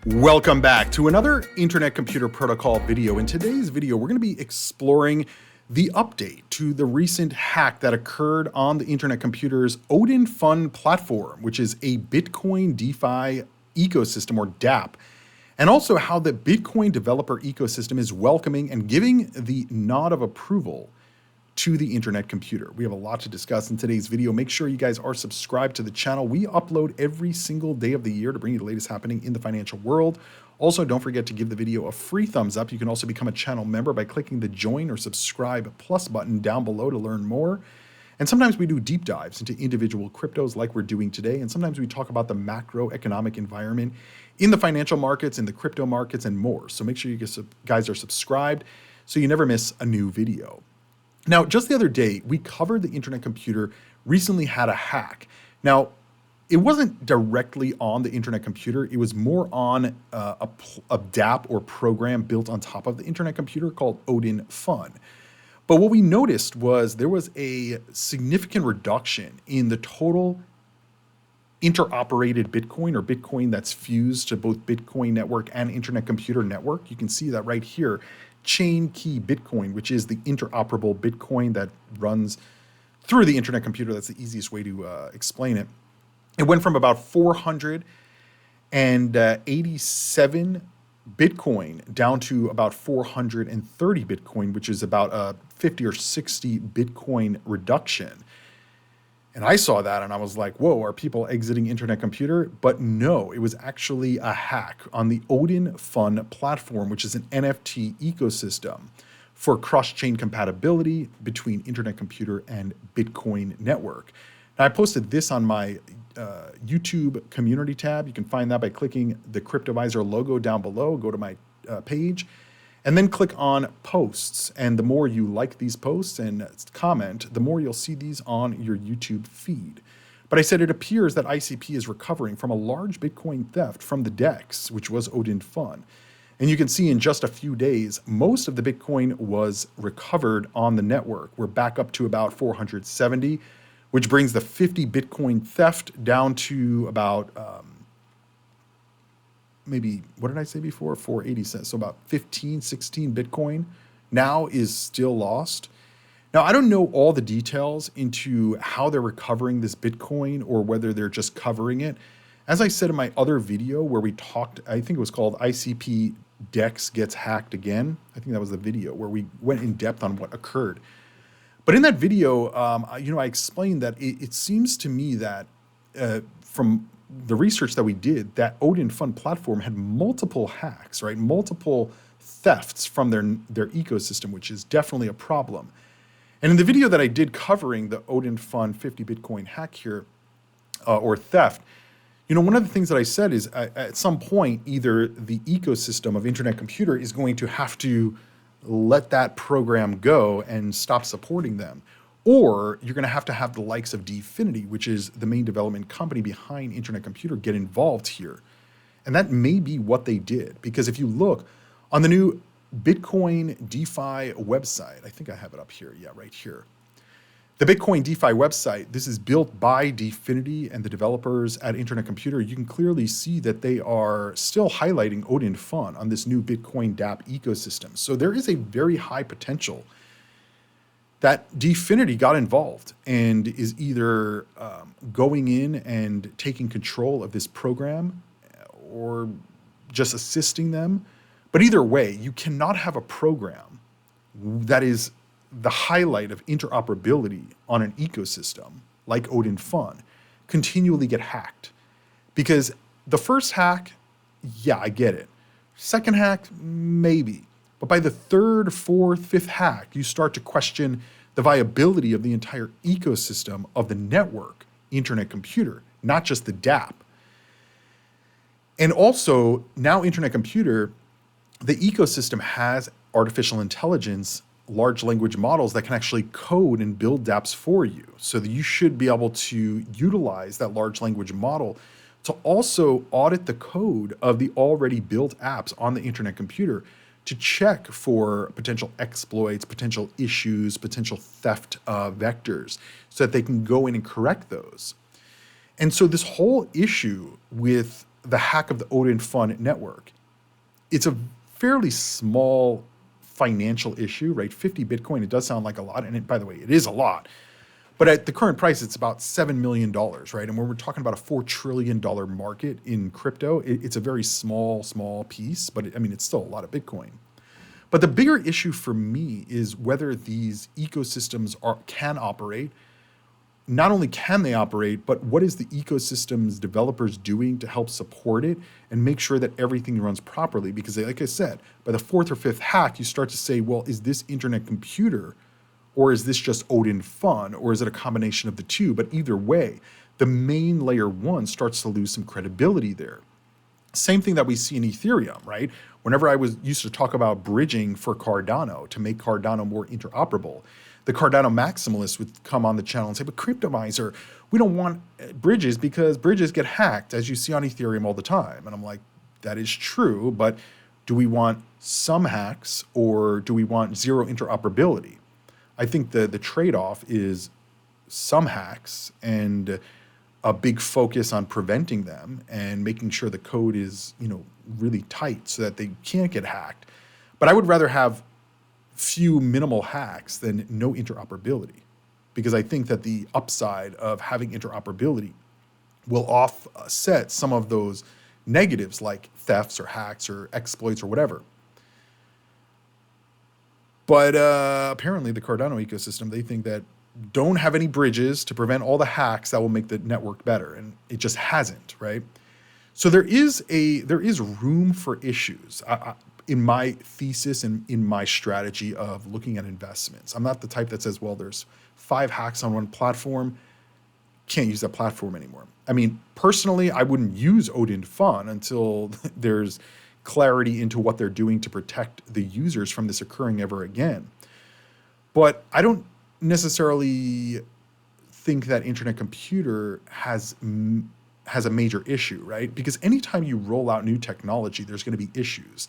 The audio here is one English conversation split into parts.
Welcome back to another Internet Computer Protocol video. In today's video, we're going to be exploring the update to the recent hack that occurred on the Internet Computer's Odin Fund platform, which is a Bitcoin DeFi ecosystem, or dApp, and also how the Bitcoin developer ecosystem is welcoming and giving the nod of approval to the Internet Computer. We have a lot to discuss in today's video. Make sure you guys are subscribed to the channel. We upload every single day of the year to bring you the latest happening in the financial world. Also, don't forget to give the video a free thumbs up. You can also become a channel member by clicking the join or subscribe plus button down below to learn more. And sometimes we do deep dives into individual cryptos like we're doing today. And sometimes we talk about the macroeconomic environment in the financial markets, in the crypto markets, and more. So make sure you guys are subscribed so you never miss a new video. Now, just the other day, we covered the Internet Computer recently had a hack. Now, it wasn't directly on the Internet Computer. It was more on a dApp or program built on top of the Internet Computer called Odin Fund. But what we noticed was there was a significant reduction in the total interoperated Bitcoin, or Bitcoin that's fused to both Bitcoin network and Internet Computer network. You can see that right here. Chain key Bitcoin, which is the interoperable Bitcoin that runs through the Internet Computer. That's the easiest way to explain it. It went from about 487 Bitcoin down to about 430 Bitcoin, which is about a 50 or 60 Bitcoin reduction. And I saw that and I was like, whoa, are people exiting Internet Computer? But no, it was actually a hack on the Odin Fund platform, which is an NFT ecosystem for cross-chain compatibility between Internet Computer and Bitcoin network. Now, I posted this on my YouTube community tab. You can find that by clicking the Cryptoviser logo down below. Go to my page. And then click on posts. And the more you like these posts and comment, the more you'll see these on your YouTube feed. But I said it appears that ICP is recovering from a large Bitcoin theft from the DEX, which was Odin Fund. And you can see in just a few days, most of the Bitcoin was recovered on the network. We're back up to about 470, which brings the 50 Bitcoin theft down to about maybe, what did I say before? 480 cents. So about 15, 16 Bitcoin now is still lost. Now, I don't know all the details into how they're recovering this Bitcoin or whether they're just covering it. As I said in my other video where we talked, I think it was called ICP DEX Gets Hacked Again. I think that was the video where we went in depth on what occurred. But in that video, I explained that it seems to me that from the research that we did, that Odin Fund platform had multiple hacks, right? Multiple thefts from their ecosystem, which is definitely a problem. And in the video that I did covering the Odin Fund 50 Bitcoin hack here, or theft, one of the things that I said is at some point, either the ecosystem of Internet Computer is going to have to let that program go and stop supporting them. Or you're going to have the likes of Dfinity, which is the main development company behind Internet Computer, get involved here. And that may be what they did. Because if you look on the new Bitcoin DeFi website, I think I have it up here. Yeah, right here. The Bitcoin DeFi website, this is built by Dfinity and the developers at Internet Computer. You can clearly see that they are still highlighting Odin Fund on this new Bitcoin dApp ecosystem. So there is a very high potential that Dfinity got involved and is either going in and taking control of this program or just assisting them. But either way, you cannot have a program that is the highlight of interoperability on an ecosystem like Odin Fund continually get hacked. Because the first hack, yeah, I get it. Second hack, maybe. But by the third, fourth, fifth hack, you start to question the viability of the entire ecosystem of the network, Internet Computer, not just the dApp. And also, now Internet Computer, the ecosystem has artificial intelligence, large language models that can actually code and build dApps for you. So that you should be able to utilize that large language model to also audit the code of the already built apps on the Internet Computer to check for potential exploits, potential issues, potential theft vectors, so that they can go in and correct those. And so this whole issue with the hack of the Odin Fund network. It's a fairly small financial issue, right? 50 Bitcoin, it does sound like a lot. And by the way, it is a lot. But at the current price, it's about $7 million, right? And when we're talking about a $4 trillion market in crypto, it's a very small piece, but it's still a lot of Bitcoin. But the bigger issue for me is whether these ecosystems can operate. Not only can they operate, but what is the ecosystem's developers doing to help support it and make sure that everything runs properly? Because like I said, by the fourth or fifth hack, you start to say, well, is this internet computer, or is this just Odin Fun, or is it a combination of the two? But either way, the main layer one starts to lose some credibility there. Same thing that we see in Ethereum, right? Whenever I used to talk about bridging for Cardano to make Cardano more interoperable, the Cardano maximalists would come on the channel and say, but Cryptoviser, we don't want bridges because bridges get hacked, as you see on Ethereum all the time. And I'm like, that is true, but do we want some hacks or do we want zero interoperability? I think the trade-off is some hacks and a big focus on preventing them and making sure the code is, really tight so that they can't get hacked. But I would rather have few minimal hacks than no interoperability, because I think that the upside of having interoperability will offset some of those negatives like thefts or hacks or exploits or whatever. But apparently the Cardano ecosystem, they think that don't have any bridges to prevent all the hacks that will make the network better. And it just hasn't, right? So there is room for issues in my thesis and in my strategy of looking at investments. I'm not the type that says, well, there's 5 hacks on one platform, can't use that platform anymore. Personally, I wouldn't use Odin Fun until there's clarity into what they're doing to protect the users from this occurring ever again. But I don't necessarily think that internet computer has a major issue, right? Because anytime you roll out new technology, there's going to be issues.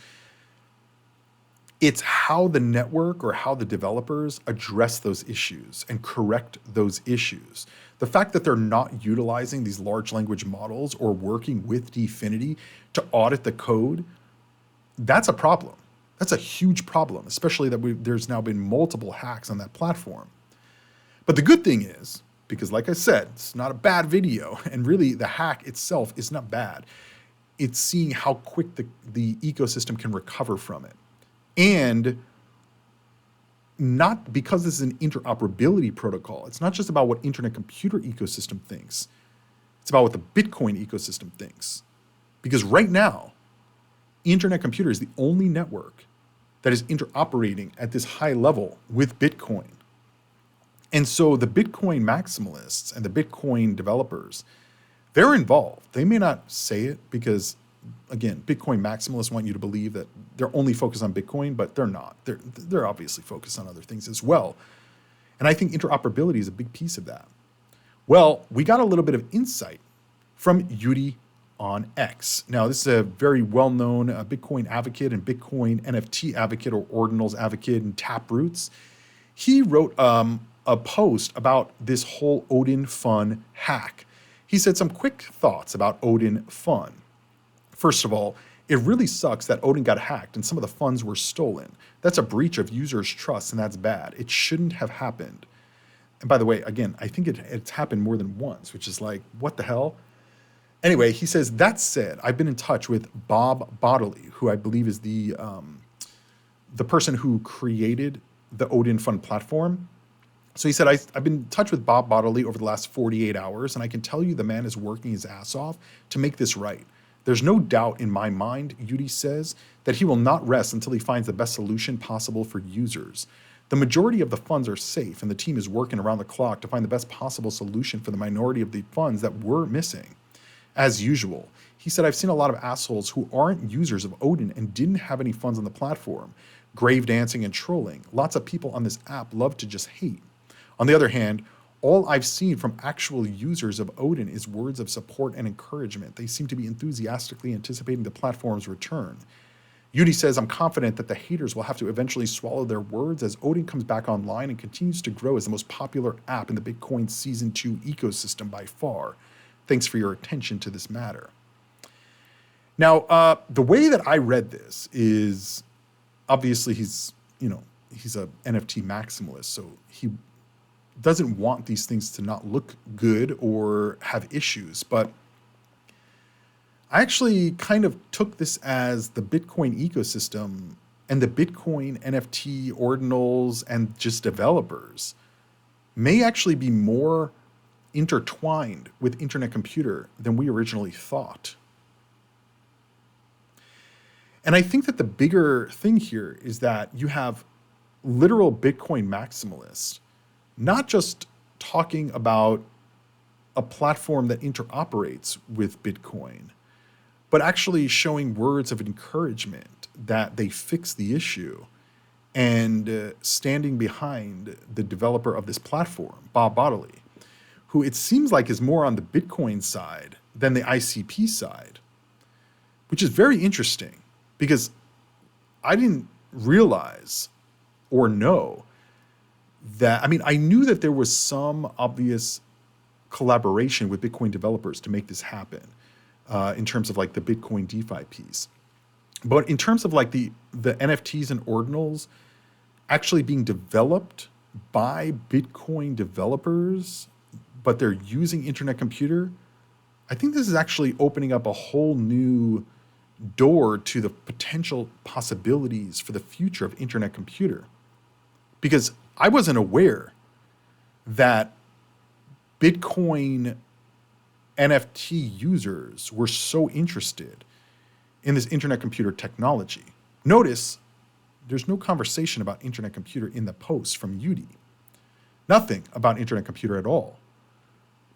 It's how the network or how the developers address those issues and correct those issues. The fact that they're not utilizing these large language models or working with Dfinity to audit the code, that's a problem. That's a huge problem, especially that there's now been multiple hacks on that platform. But the good thing is, because like I said, it's not a bad video, and really the hack itself is not bad. It's seeing how quick the ecosystem can recover from it. And not because this is an interoperability protocol. It's not just about what internet computer ecosystem thinks. It's about what the Bitcoin ecosystem thinks. Because right now, internet computer is the only network that is interoperating at this high level with Bitcoin. And so the Bitcoin maximalists and the Bitcoin developers, they're involved. They may not say it because, again, Bitcoin maximalists want you to believe that they're only focused on Bitcoin, but they're not. They're obviously focused on other things as well. And I think interoperability is a big piece of that. Well, we got a little bit of insight from Yudi on X. Now, this is a very well-known Bitcoin advocate and Bitcoin NFT advocate or ordinals advocate and Taproots. He wrote a post about this whole Odin Fun hack. He said some quick thoughts about Odin Fun. First of all, it really sucks that Odin got hacked and some of the funds were stolen. That's a breach of users' trust, and that's bad. It shouldn't have happened. And by the way, again, I think it's happened more than once, which is like, what the hell? Anyway, he says, that said, I've been in touch with Bob Bodley, who I believe is the person who created the Odin Fun platform. So he said, I've been in touch with Bob Bodley over the last 48 hours, and I can tell you the man is working his ass off to make this right. There's no doubt in my mind, Yudi says, that he will not rest until he finds the best solution possible for users. The majority of the funds are safe, and the team is working around the clock to find the best possible solution for the minority of the funds that were missing. As usual, he said, I've seen a lot of assholes who aren't users of Odin and didn't have any funds on the platform. Grave dancing and trolling. Lots of people on this app love to just hate. On the other hand, all I've seen from actual users of Odin is words of support and encouragement. They seem to be enthusiastically anticipating the platform's return. Yudi says, I'm confident that the haters will have to eventually swallow their words as Odin comes back online and continues to grow as the most popular app in the Bitcoin Season 2 ecosystem by far. Thanks for your attention to this matter. Now, the way that I read this is obviously he's a NFT maximalist, so he doesn't want these things to not look good or have issues. But I actually kind of took this as the Bitcoin ecosystem and the Bitcoin NFT ordinals and just developers may actually be more intertwined with internet computer than we originally thought. And I think that the bigger thing here is that you have literal Bitcoin maximalists, not just talking about a platform that interoperates with Bitcoin, but actually showing words of encouragement that they fix the issue and standing behind the developer of this platform, Bob Bodley, who it seems like is more on the Bitcoin side than the ICP side, which is very interesting because I didn't realize or know that. I mean, I knew that there was some obvious collaboration with Bitcoin developers to make this happen in terms of like the Bitcoin DeFi piece. But in terms of like the NFTs and ordinals actually being developed by Bitcoin developers, but they're using internet computer, I think this is actually opening up a whole new door to the potential possibilities for the future of internet computer. Because I wasn't aware that Bitcoin NFT users were so interested in this internet computer technology. Notice there's no conversation about internet computer in the post from Udie. Nothing about internet computer at all.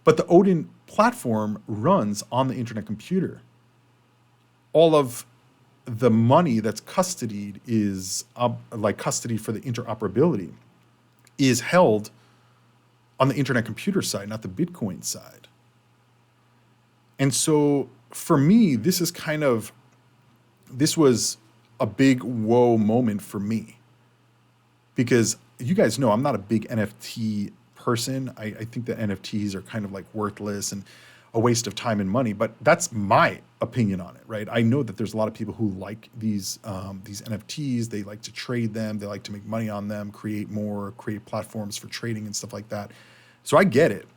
But the Odin platform runs on the internet computer. All of the money that's custodied is like custody for the interoperability is held on the internet computer side, not the Bitcoin side. And so for me, this was a big whoa moment for me because you guys know I'm not a big NFT person. I think that NFTs are kind of like worthless and a waste of time and money, but that's my opinion on it, right? I know that there's a lot of people who like these NFTs. They like to trade them. They like to make money on them, create platforms for trading and stuff like that. So I get it.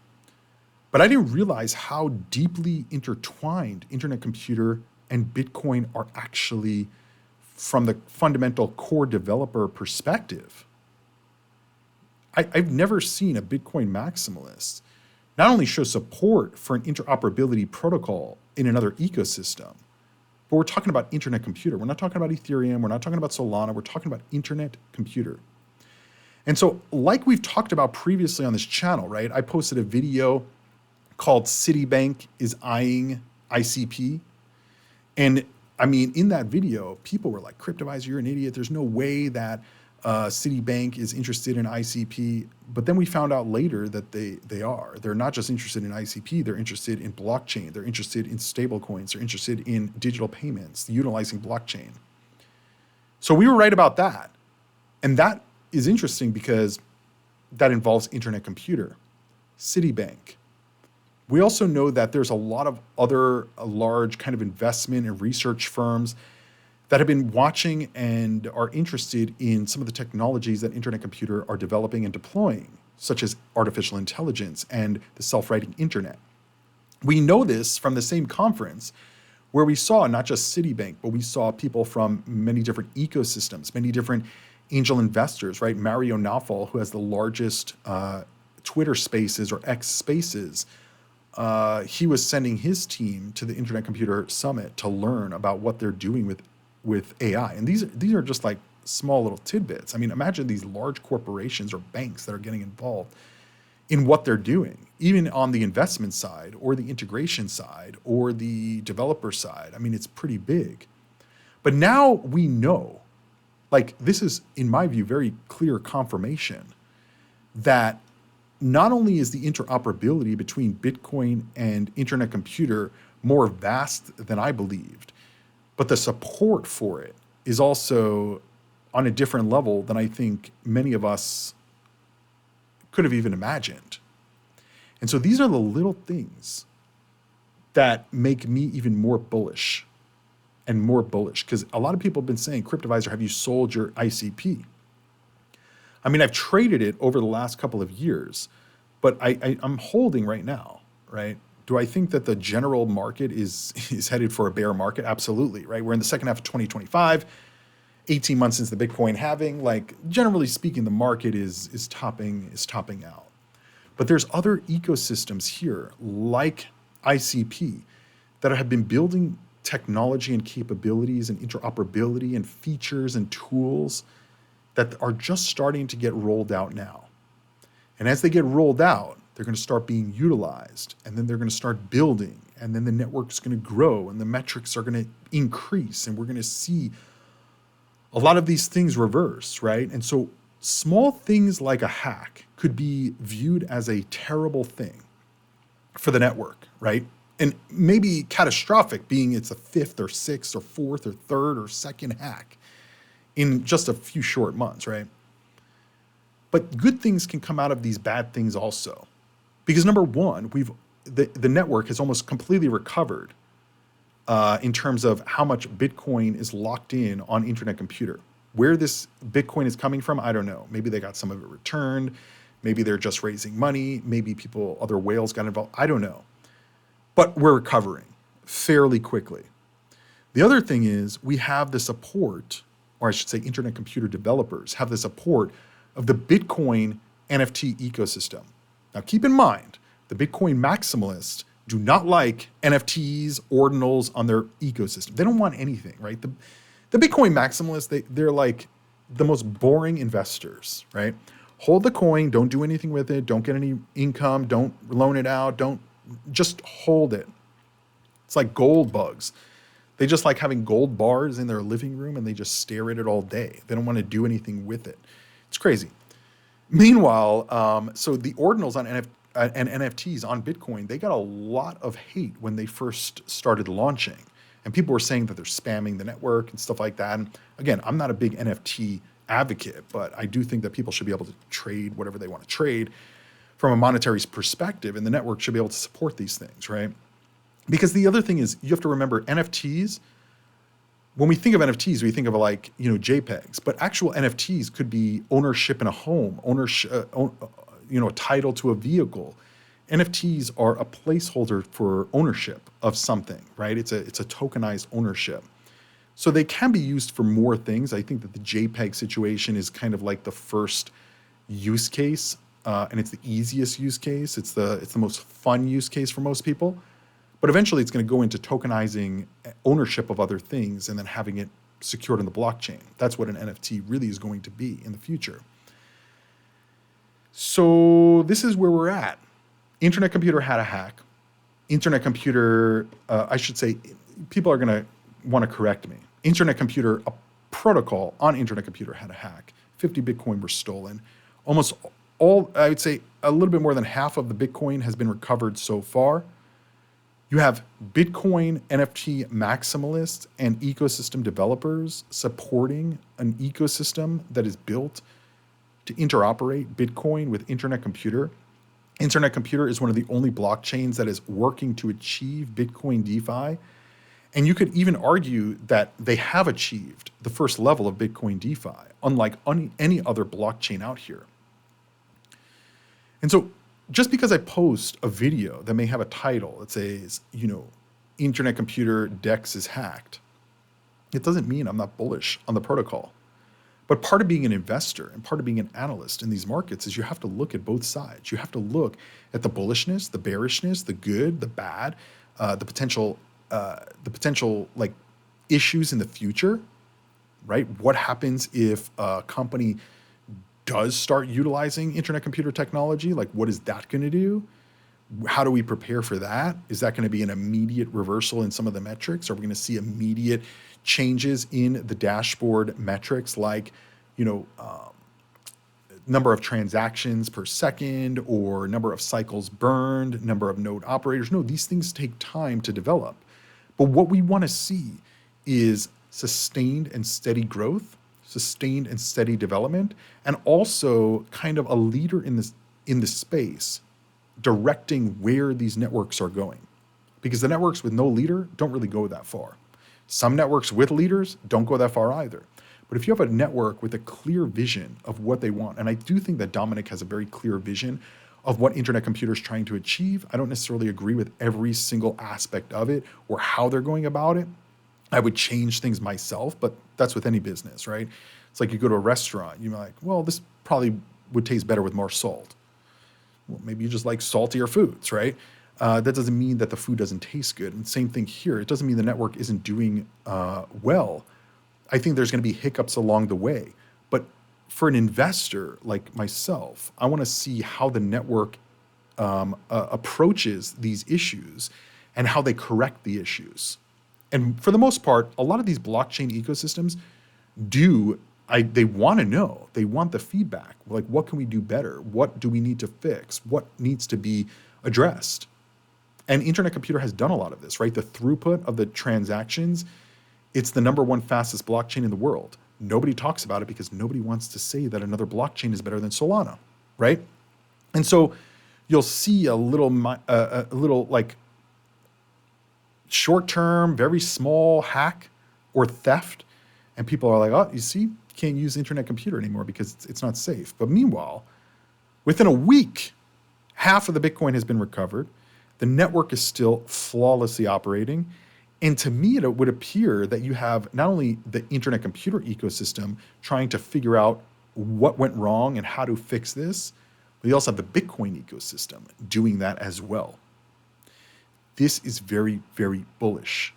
But I didn't realize how deeply intertwined internet computer and Bitcoin are actually from the fundamental core developer perspective. I've never seen a Bitcoin maximalist not only show support for an interoperability protocol in another ecosystem, but we're talking about internet computer. We're not talking about Ethereum. We're not talking about Solana. We're talking about internet computer. And so, like we've talked about previously on this channel, right? I posted a video called Citibank is eyeing ICP. And I mean, in that video, people were like, Cryptoviser, you're an idiot. There's no way that Citibank is interested in ICP. But then we found out later that they are. They're not just interested in ICP. They're interested in blockchain. They're interested in stablecoins. They're interested in digital payments, utilizing blockchain. So we were right about that. And that is interesting because that involves internet computer, Citibank. We also know that there's a lot of other large kind of investment and research firms that have been watching and are interested in some of the technologies that internet computer are developing and deploying, such as artificial intelligence and the self-writing internet. We know this from the same conference where we saw not just Citibank, but we saw people from many different ecosystems, many different angel investors, right? Mario Nawfal, who has the largest Twitter spaces or X spaces, he was sending his team to the Internet Computer Summit to learn about what they're doing with AI. And these are just like small little tidbits. I mean, imagine these large corporations or banks that are getting involved in what they're doing, even on the investment side or the integration side or the developer side. I mean, it's pretty big. But now we know, like this is, in my view, very clear confirmation that not only is the interoperability between Bitcoin and internet computer more vast than I believed, but the support for it is also on a different level than I think many of us could have even imagined. And so these are the little things that make me even more bullish and more bullish, because a lot of people have been saying, Cryptoviser, have you sold your ICP? I mean, I've traded it over the last couple of years, but I'm holding right now, right? Do I think that the general market is headed for a bear market? Absolutely, right? We're in the second half of 2025, 18 months since the Bitcoin halving. Like, generally speaking, the market is topping out. But there's other ecosystems here, like ICP, that have been building technology and capabilities and interoperability and features and tools that are just starting to get rolled out now. And as they get rolled out, they're going to start being utilized, and then they're going to start building, and then the network's going to grow, and the metrics are going to increase, and we're going to see a lot of these things reverse, right? And so small things like a hack could be viewed as a terrible thing for the network, right? And maybe catastrophic, being it's a fifth or sixth or fourth or third or second hack in just a few short months, right? But good things can come out of these bad things also. Because number one, the network has almost completely recovered in terms of how much Bitcoin is locked in on Internet Computer. Where this Bitcoin is coming from, I don't know. Maybe they got some of it returned. Maybe they're just raising money. Maybe other whales got involved. I don't know. But we're recovering fairly quickly. The other thing is we have the support, or I should say Internet Computer developers have the support of the Bitcoin NFT ecosystem. Now keep in mind, the Bitcoin maximalists do not like NFTs, ordinals on their ecosystem. They don't want anything, right? The Bitcoin maximalists, they're like the most boring investors, right? Hold the coin, don't do anything with it, don't get any income, don't loan it out, just hold it. It's like gold bugs. They just like having gold bars in their living room and they just stare at it all day. They don't want to do anything with it. It's crazy. Meanwhile, so the ordinals and NFTs on Bitcoin, they got a lot of hate when they first started launching. And people were saying that they're spamming the network and stuff like that. And again, I'm not a big NFT advocate, but I do think that people should be able to trade whatever they want to trade from a monetary perspective, and the network should be able to support these things, right? Because the other thing is, you have to remember NFTs. When we think of NFTs, we think of like, JPEGs, but actual NFTs could be ownership in a home, a title to a vehicle. NFTs are a placeholder for ownership of something, right? It's a tokenized ownership. So they can be used for more things. I think that the JPEG situation is kind of like the first use case, and it's the easiest use case. It's the most fun use case for most people. But eventually it's going to go into tokenizing ownership of other things and then having it secured in the blockchain. That's what an NFT really is going to be in the future. So this is where we're at. Internet Computer had a hack. Internet Computer, I should say, people are going to want to correct me. Internet Computer, a protocol on Internet Computer had a hack. 50 Bitcoin were stolen. Almost all, I would say a little bit more than half of the Bitcoin has been recovered so far. You have Bitcoin NFT maximalists and ecosystem developers supporting an ecosystem that is built to interoperate Bitcoin with Internet Computer. Internet Computer is one of the only blockchains that is working to achieve Bitcoin DeFi. And you could even argue that they have achieved the first level of Bitcoin DeFi, unlike any other blockchain out here. And so just because I post a video that may have a title that says, Internet Computer DEX is hacked, it doesn't mean I'm not bullish on the protocol. But part of being an investor and part of being an analyst in these markets is you have to look at both sides. You have to look at the bullishness, the bearishness, the good, the bad, the potential like issues in the future, right? What happens if a company does start utilizing Internet Computer technology? Like, what is that going to do? How do we prepare for that? Is that going to be an immediate reversal in some of the metrics? Are we going to see immediate changes in the dashboard metrics, like, number of transactions per second or number of cycles burned, number of node operators? No, these things take time to develop. But what we want to see is sustained and steady growth, sustained and steady development, and also kind of a leader in this space directing where these networks are going. Because the networks with no leader don't really go that far. Some networks with leaders don't go that far either. But if you have a network with a clear vision of what they want, and I do think that Dominic has a very clear vision of what Internet Computer is trying to achieve. I don't necessarily agree with every single aspect of it or how they're going about it. I would change things myself, but that's with any business, right? It's like you go to a restaurant, you're like, well, this probably would taste better with more salt. Well, maybe you just like saltier foods, right? That doesn't mean that the food doesn't taste good. And same thing here. It doesn't mean the network isn't doing well. I think there's going to be hiccups along the way. But for an investor like myself, I want to see how the network approaches these issues and how they correct the issues. And for the most part, a lot of these blockchain ecosystems they want to know. They want the feedback. Like, what can we do better? What do we need to fix? What needs to be addressed? And Internet Computer has done a lot of this, right? The throughput of the transactions, it's the number one fastest blockchain in the world. Nobody talks about it because nobody wants to say that another blockchain is better than Solana, right? And so you'll see a little like short-term, very small hack or theft, and people are like, oh, you see, you can't use Internet Computer anymore because it's not safe. But meanwhile, within a week, half of the Bitcoin has been recovered. The network is still flawlessly operating. And to me, it would appear that you have not only the Internet Computer ecosystem trying to figure out what went wrong and how to fix this, but you also have the Bitcoin ecosystem doing that as well. This is very, very bullish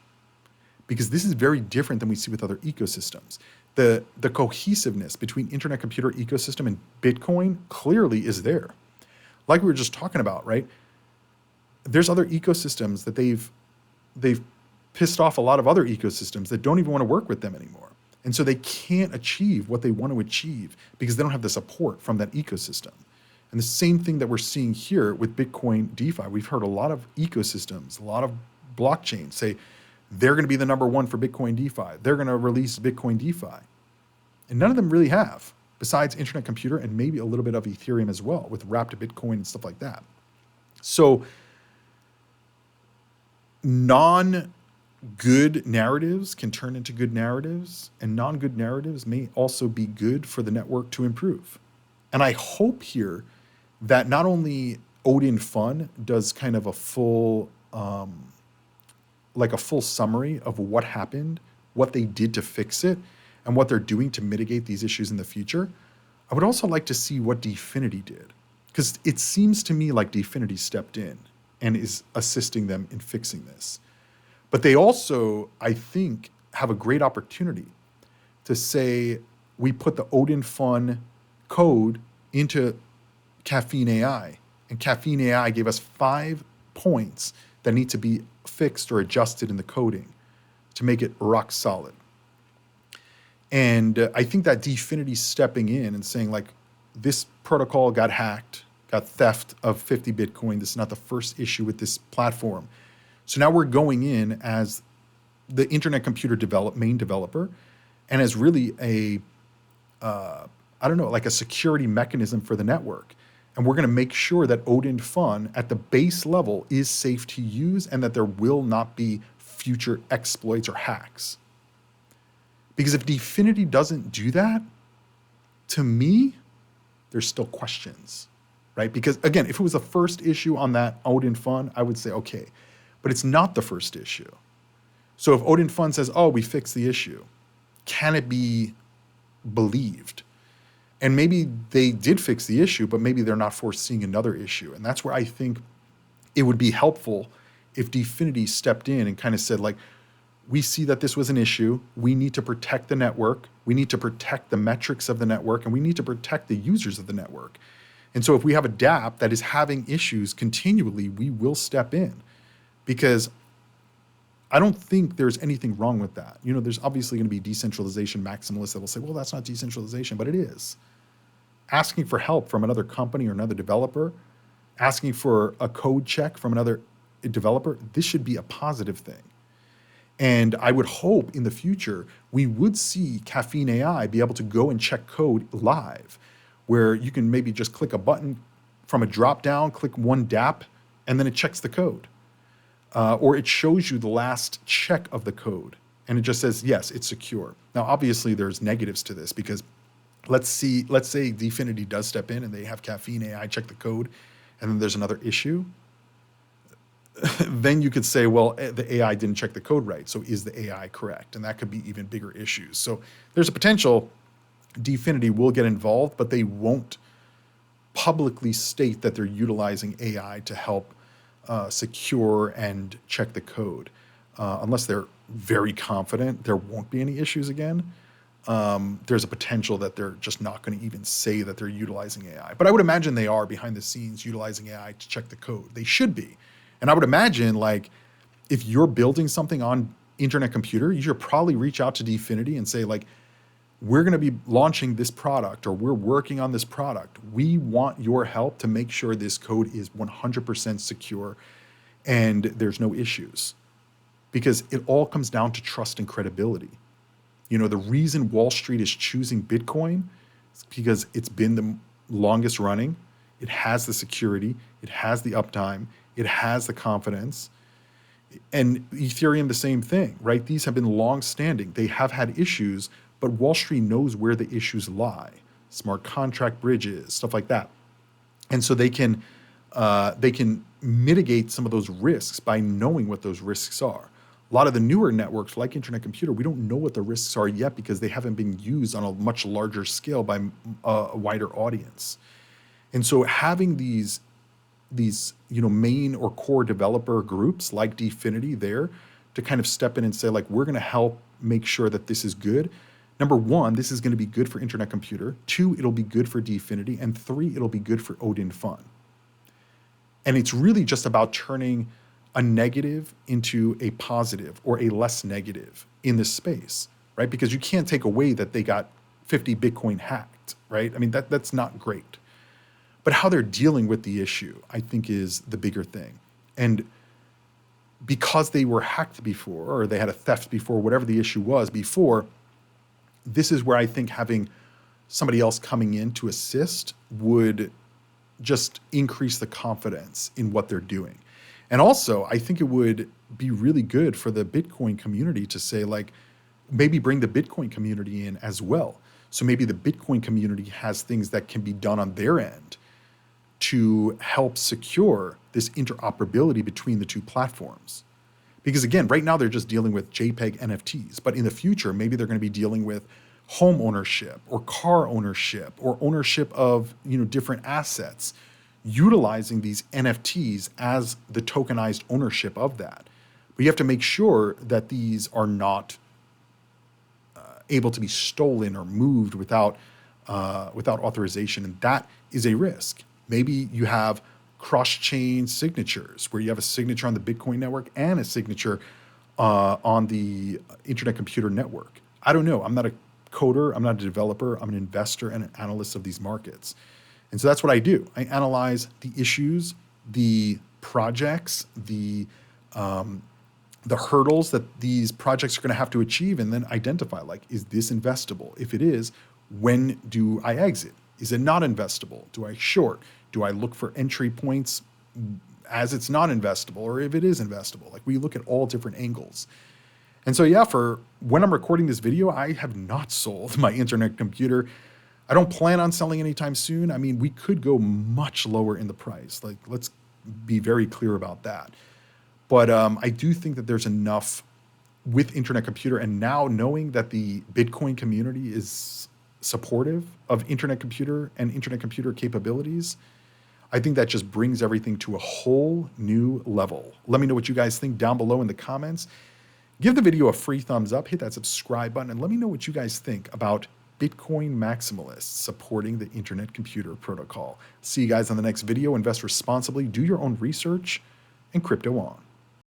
because this is very different than we see with other ecosystems. The cohesiveness between Internet Computer ecosystem and Bitcoin clearly is there. Like we were just talking about, right? There's other ecosystems that they've pissed off a lot of other ecosystems that don't even want to work with them anymore. And so they can't achieve what they want to achieve because they don't have the support from that ecosystem. And the same thing that we're seeing here with Bitcoin DeFi. We've heard a lot of ecosystems, a lot of blockchains say they're going to be the number one for Bitcoin DeFi. They're going to release Bitcoin DeFi. And none of them really have, besides Internet Computer and maybe a little bit of Ethereum as well with wrapped Bitcoin and stuff like that. So non-good narratives can turn into good narratives, and non-good narratives may also be good for the network to improve. And I hope here that not only Odin Fun does kind of a full summary of what happened, what they did to fix it, and what they're doing to mitigate these issues in the future. I would also like to see what Dfinity did, because it seems to me like Dfinity stepped in and is assisting them in fixing this. But they also, I think, have a great opportunity to say, we put the Odin Fun code into Caffeine AI, and Caffeine AI gave us 5 points that need to be fixed or adjusted in the coding to make it rock solid. And I think that Dfinity stepping in and saying, like, this protocol got hacked, got theft of 50 Bitcoin. This is not the first issue with this platform. So now we're going in as the Internet Computer main developer and as really like a security mechanism for the network. And we're going to make sure that Odin Fun at the base level is safe to use and that there will not be future exploits or hacks. Because if Dfinity doesn't do that, to me, there's still questions, right? Because again, if it was the first issue on that Odin Fun, I would say, okay, but it's not the first issue. So if Odin Fun says, oh, we fixed the issue, can it be believed? And maybe they did fix the issue, but maybe they're not foreseeing another issue. And that's where I think it would be helpful if Dfinity stepped in and kind of said, like, we see that this was an issue. We need to protect the network. We need to protect the metrics of the network, and we need to protect the users of the network. And so if we have a dApp that is having issues continually, we will step in, because I don't think there's anything wrong with that. You know, there's obviously going to be decentralization maximalists that will say, well, that's not decentralization, but it is. Asking for help from another company or another developer, asking for a code check from another developer, this should be a positive thing. And I would hope in the future, we would see Caffeine AI be able to go and check code live, where you can maybe just click a button from a drop-down, click one dApp, and then it checks the code. Or it shows you the last check of the code, and it just says, yes, it's secure. Now, obviously, there's negatives to this because let's say Dfinity does step in and they have Caffeine AI check the code, and then there's another issue. Then you could say, well, the AI didn't check the code right. So is the AI correct? And that could be even bigger issues. So there's a potential Dfinity will get involved, but they won't publicly state that they're utilizing AI to help secure and check the code. Unless they're very confident there won't be any issues again. There's a potential that they're just not going to even say that they're utilizing AI. But I would imagine they are behind the scenes utilizing AI to check the code. They should be. And I would imagine, like, if you're building something on Internet Computer, you should probably reach out to Dfinity and say, like, we're going to be launching this product, or we're working on this product. We want your help to make sure this code is 100% secure and there's no issues. Because it all comes down to trust and credibility. You know, the reason Wall Street is choosing Bitcoin is because it's been the longest running. It has the security. It has the uptime. It has the confidence. And Ethereum, the same thing, right? These have been long-standing. They have had issues, but Wall Street knows where the issues lie. Smart contract bridges, stuff like that. And so they can mitigate some of those risks by knowing what those risks are. A lot of the newer networks like Internet Computer, we don't know what the risks are yet because they haven't been used on a much larger scale by a wider audience. And so having these main or core developer groups like Dfinity there to kind of step in and say, like, we're going to help make sure that this is good. Number one, this is going to be good for Internet Computer. 2, it'll be good for Dfinity. And 3, it'll be good for Odin Fun. And it's really just about turning a negative into a positive or a less negative in this space, right? Because you can't take away that they got 50 Bitcoin hacked, right? I mean, that's not great. But how they're dealing with the issue, I think, is the bigger thing. And because they were hacked before, or they had a theft before, whatever the issue was before, this is where I think having somebody else coming in to assist would just increase the confidence in what they're doing. And also, I think it would be really good for the Bitcoin community to say, like, maybe bring the Bitcoin community in as well. So maybe the Bitcoin community has things that can be done on their end to help secure this interoperability between the two platforms. Because again, right now they're just dealing with JPEG NFTs, but in the future, maybe they're going to be dealing with home ownership or car ownership or ownership of, different assets, utilizing these NFTs as the tokenized ownership of that. But you have to make sure that these are not able to be stolen or moved without authorization, and that is a risk. Maybe you have cross-chain signatures where you have a signature on the Bitcoin network and a signature on the Internet Computer network. I don't know. I'm not a coder. I'm not a developer. I'm an investor and an analyst of these markets. And so that's what I do. I analyze the issues, the projects, the hurdles that these projects are going to have to achieve, and then identify, like, is this investable? If it is, when do I exit? Is it not investable? Do I short? Do I look for entry points as it's not investable, or if it is investable? Like, we look at all different angles. And so, yeah, for when I'm recording this video, I have not sold my Internet Computer. I don't plan on selling anytime soon. I mean, we could go much lower in the price. Like, let's be very clear about that. But I do think that there's enough with Internet Computer, and now knowing that the Bitcoin community is supportive of Internet Computer and Internet Computer capabilities, I think that just brings everything to a whole new level. Let me know what you guys think down below in the comments. Give the video a free thumbs up, hit that subscribe button, and let me know what you guys think about Bitcoin maximalists supporting the Internet Computer Protocol. See you guys on the next video. Invest responsibly, do your own research, and crypto on.